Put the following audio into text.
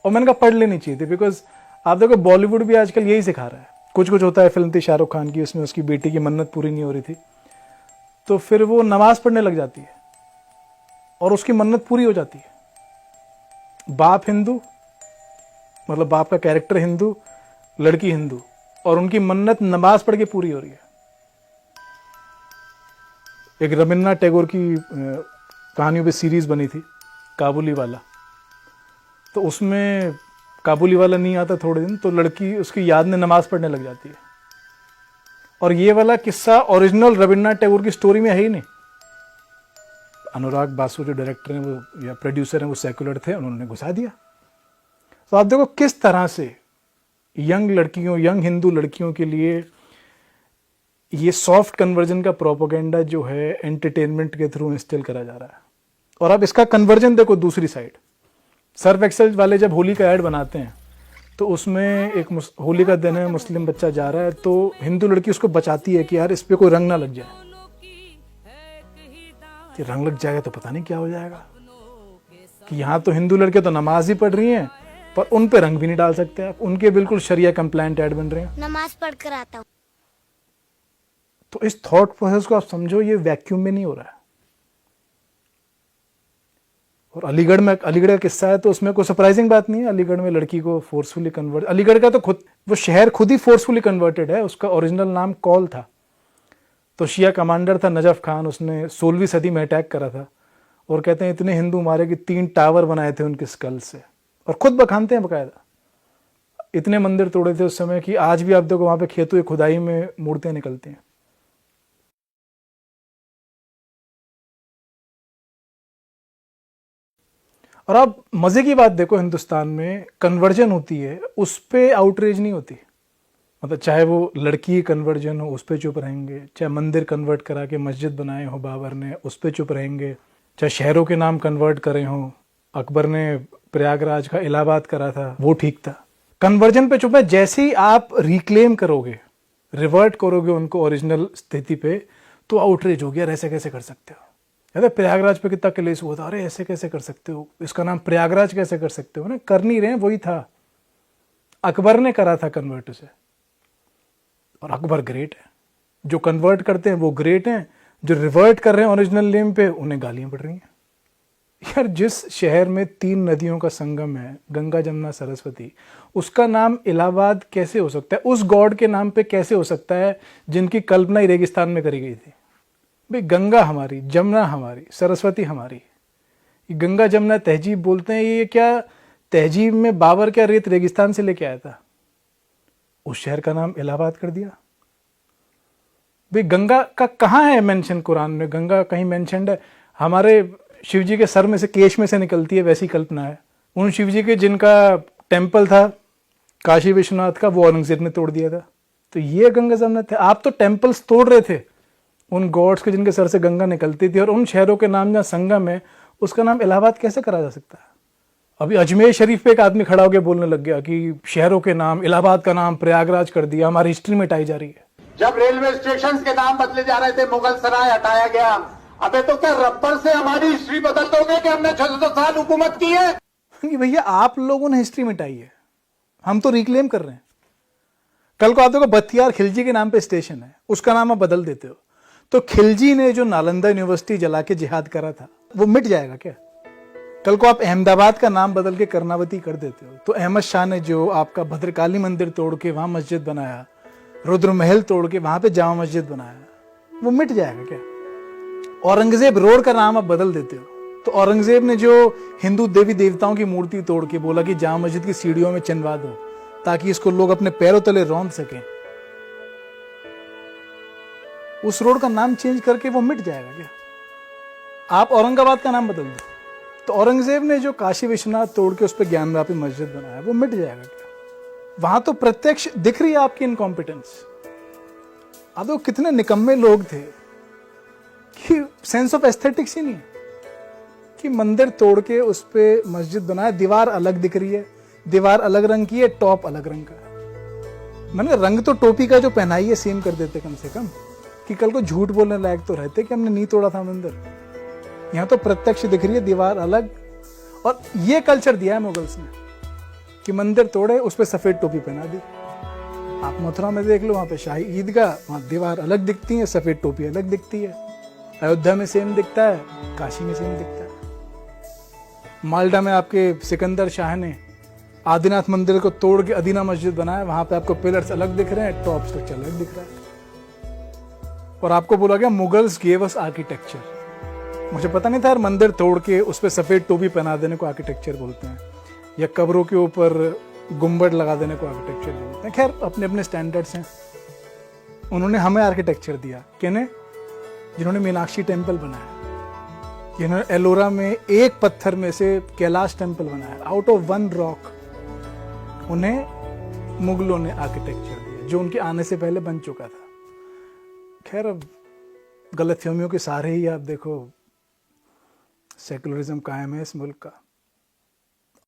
और मैंने कहा पढ़ लेनी चाहिए थी, बिकॉज आप देखो बॉलीवुड भी आजकल यही सिखा रहा है। कुछ कुछ होता है, फिल्म थी शाहरुख खान की, उसमें उसकी बेटी की मन्नत पूरी नहीं हो रही थी, तो फिर वो नमाज पढ़ने लग जाती है और उसकी मन्नत पूरी हो जाती है। बाप हिंदू, मतलब बाप का कैरेक्टर हिंदू, लड़की हिंदू, और उनकी मन्नत नमाज पढ़ के पूरी हो रही है। एक रविन्द्रनाथ टैगोर की कहानियों पे सीरीज बनी थी, काबुली वाला, तो उसमें काबुली वाला नहीं आता थोड़े दिन, तो लड़की उसकी याद में नमाज पढ़ने लग जाती है। और ये वाला किस्सा ओरिजिनल रविन्द्रनाथ टैगोर की स्टोरी में है ही नहीं। अनुराग बासु जो डायरेक्टर हैं वो या प्रोड्यूसर हैं, वो सेकुलर थे, उन्होंने घुसा दिया। तो आप देखो किस तरह से यंग लड़कियों, यंग हिंदू लड़कियों के लिए ये सॉफ्ट कन्वर्जन का प्रोपेगेंडा जो है एंटरटेनमेंट के थ्रू इंस्टॉल करा जा रहा है। और अब इसका कन्वर्जन देखो दूसरी साइड, सर्फ एक्सेल वाले जब होली का ऐड बनाते हैं तो उसमें एक होली का दिन है, मुस्लिम बच्चा जा रहा है, तो हिंदू लड़की उसको बचाती है कि यार इस पे कोई रंग ना लग जाए, कि रंग लग जाएगा तो पता नहीं क्या हो जाएगा, कि यहाँ तो हिंदू लड़के तो नमाज ही पढ़ रही हैं पर उन पे रंग भी नहीं डाल सकते आप, उनके बिल्कुल शरिया कंप्लायंट ऐड बन रहे हैं। नमाज पढ़ कर आता हूँ। तो इस थॉट प्रोसेस को आप समझो, ये वैक्यूम में नहीं हो रहा है। और अलीगढ़ का किस्सा है, तो उसमें कोई सरप्राइजिंग बात नहीं है। अलीगढ़ में लड़की को फोर्सफुली कन्वर्ट, अलीगढ़ का तो खुद वो शहर खुद ही फोर्सफुली कन्वर्टेड है। उसका ओरिजिनल नाम कौल था, तो शिया कमांडर था नजफ खान, उसने 16वीं सदी में अटैक करा था, और कहते हैं इतने हिंदू मारे कि 3 टावर बनाए थे उनके स्कल से, और खुद बखानते हैं बकायदा। इतने मंदिर तोड़े थे उस समय कि आज भी आप देखो वहां पे खेतों की खुदाई में मूर्तियां निकलती हैं। और आप मजे की बात देखो, हिंदुस्तान में कन्वर्जन होती है, उस पर आउटरीच नहीं होती। मतलब चाहे वो लड़की कन्वर्जन हो, उस पर चुप रहेंगे, चाहे मंदिर कन्वर्ट करा के मस्जिद बनाए हो बाबर ने, उस पर चुप रहेंगे, चाहे शहरों के नाम कन्वर्ट करे हो, अकबर ने प्रयागराज का इलाहाबाद करा था, वो ठीक था। कन्वर्जन पे चुप है। जैसे ही आप रिक्लेम करोगे, रिवर्ट करोगे उनको ओरिजिनल स्थिति पे, तो आउटरीच हो गया, ऐसे कैसे कर सकते हो। याद है प्रयागराज पे कितना क्लेश हुआ था, अरे ऐसे कैसे कर सकते हो, इसका नाम प्रयागराज कैसे कर सकते हो ना। कर नहीं रहे, वही था, अकबर ने करा था कन्वर्ट उसे, और अकबर ग्रेट है। जो कन्वर्ट करते हैं वो ग्रेट हैं, जो रिवर्ट कर रहे हैं ओरिजिनल नेम पे, उन्हें गालियां पड़ रही हैं। यार जिस शहर में 3 नदियों का संगम है, गंगा जमुना सरस्वती, उसका नाम इलाहाबाद कैसे हो सकता है, उस गॉड के नाम पे कैसे हो सकता है जिनकी कल्पना ही रेगिस्तान में करी गई थी। भाई गंगा हमारी, जमुना हमारी, सरस्वती हमारी, गंगा जमुना तहजीब बोलते हैं। ये क्या तहजीब में बाबर क्या रेत रेगिस्तान से लेके आया था, उस शहर का नाम इलाहाबाद कर दिया। भाई गंगा का कहाँ है मेंशन कुरान में, गंगा कहीं मेंशनड है? हमारे शिव जी के सर में से, केश में से निकलती है, वैसी कल्पना है। उन शिव जी के जिनका टेम्पल था काशी विश्वनाथ का, वो औरंगजेब ने तोड़ दिया था। तो ये गंगा जमुना थे। आप तो टेम्पल्स तोड़ रहे थे उन गॉड्स के जिनके सर से गंगा निकलती थी, और उन शहरों के नाम जहाँ संगम है उसका नाम इलाहाबाद कैसे करा जा सकता है? अभी अजमेर शरीफ पे एक आदमी खड़ा होकर बोलने लग गया कि शहरों के नाम, इलाहाबाद का नाम प्रयागराज कर दिया, हमारी हिस्ट्री में हटाई जा रही है। जब रेलवे स्टेशन के नाम बदले जा रहे थे, मुगल सराय हटाया गया। अबे तो क्या रबर से हमारी हिस्ट्री बदल दोगे कि हमने 600 साल हुकूमत की है? भैया आप लोगों ने हिस्ट्री मिटाई है, हम तो रिक्लेम कर रहे हैं। कल को आप देखो बख्तियार खिलजी के नाम पे स्टेशन है, उसका नाम आप बदल देते हो, तो खिलजी ने जो नालंदा यूनिवर्सिटी जला के जिहाद करा था वो मिट जाएगा क्या? कल को आप अहमदाबाद का नाम बदल के कर्नावती कर देते हो, तो अहमद शाह ने जो आपका भद्रकाली मंदिर तोड़ के वहां मस्जिद बनाया, रुद्र महल तोड़ के वहां पे जामा मस्जिद बनाया, वो मिट जाएगा क्या? औरंगजेब रोड का नाम आप बदल देते हो, तो औरंगजेब ने जो हिंदू देवी देवताओं की मूर्ति तोड़ के बोला कि जामा मस्जिद की सीढ़ियों में चिनवा दो ताकि इसको लोग अपने पैरों तले रौंद सकें, उस रोड का नाम चेंज करके वो मिट जाएगा क्या? आप औरंगाबाद का नाम बदल दो, तो औरंगजेब ने जो काशी विश्वनाथ तोड़ के उस पर ज्ञानवापी मस्जिद बनाया, वो मिट जाएगा क्या? वहां तो प्रत्यक्ष दिख रही है आपकी इनकॉम्पिटेंस। अब तो कितने निकम्मे लोग थे कि सेंस ऑफ एस्थेटिक्स ही नहीं है, कि मंदिर तोड़ के उस पे मस्जिद बनाया, दीवार अलग दिख रही है, दीवार अलग रंग की है, टॉप अलग रंग का। मैंने रंग तो टोपी का जो पहनाई है सेम कर देते कम से कम, कि कल को झूठ बोलने लायक तो रहते कि हमने नहीं तोड़ा था मंदिर। यहाँ तो प्रत्यक्ष दिख रही है, दीवार अलग। और ये कल्चर दिया है मुगल्स ने, कि मंदिर तोड़े, उस पर सफेद टोपी पहना दी। आप मथुरा में देख लो, वहां पे शाही ईदगाह, वहां दीवार अलग दिखती है, सफेद टोपी अलग दिखती है। अयोध्या में सेम दिखता है, काशी में सेम दिखता है। माल्टा में आपके सिकंदर शाह ने आदिनाथ मंदिर को तोड़ के अदीना मस्जिद बनाया, वहां पे आपको पिलर्स अलग दिख रहे हैं, टॉप स्ट्रक्चर अलग दिख रहा है। और आपको बोला गया मुगल्स गेव अस आर्किटेक्चर। मुझे पता नहीं था यार, मंदिर तोड़ के उस पर सफेद टोपी पहना देने को आर्किटेक्चर बोलते हैं, या कब्रों के ऊपर गुम्बद लगा देने को आर्किटेक्चर बोलते हैं। खैर, अपने अपने स्टैंडर्ड्स हैं। उन्होंने हमें आर्किटेक्चर दिया, किन्हें? जिन्होंने मीनाक्षी टेम्पल बनाया, जिन्होंने एलोरा में एक पत्थर में से कैलाश टेम्पल बनाया, आउट ऑफ वन रॉक। उन्हें मुगलों ने आर्किटेक्चर दिया, जो उनके आने से पहले बन चुका था। खैर, अब गलतफहमियों के सारे ही आप देखो, सेकुलरिज्म कायम है इस मुल्क का।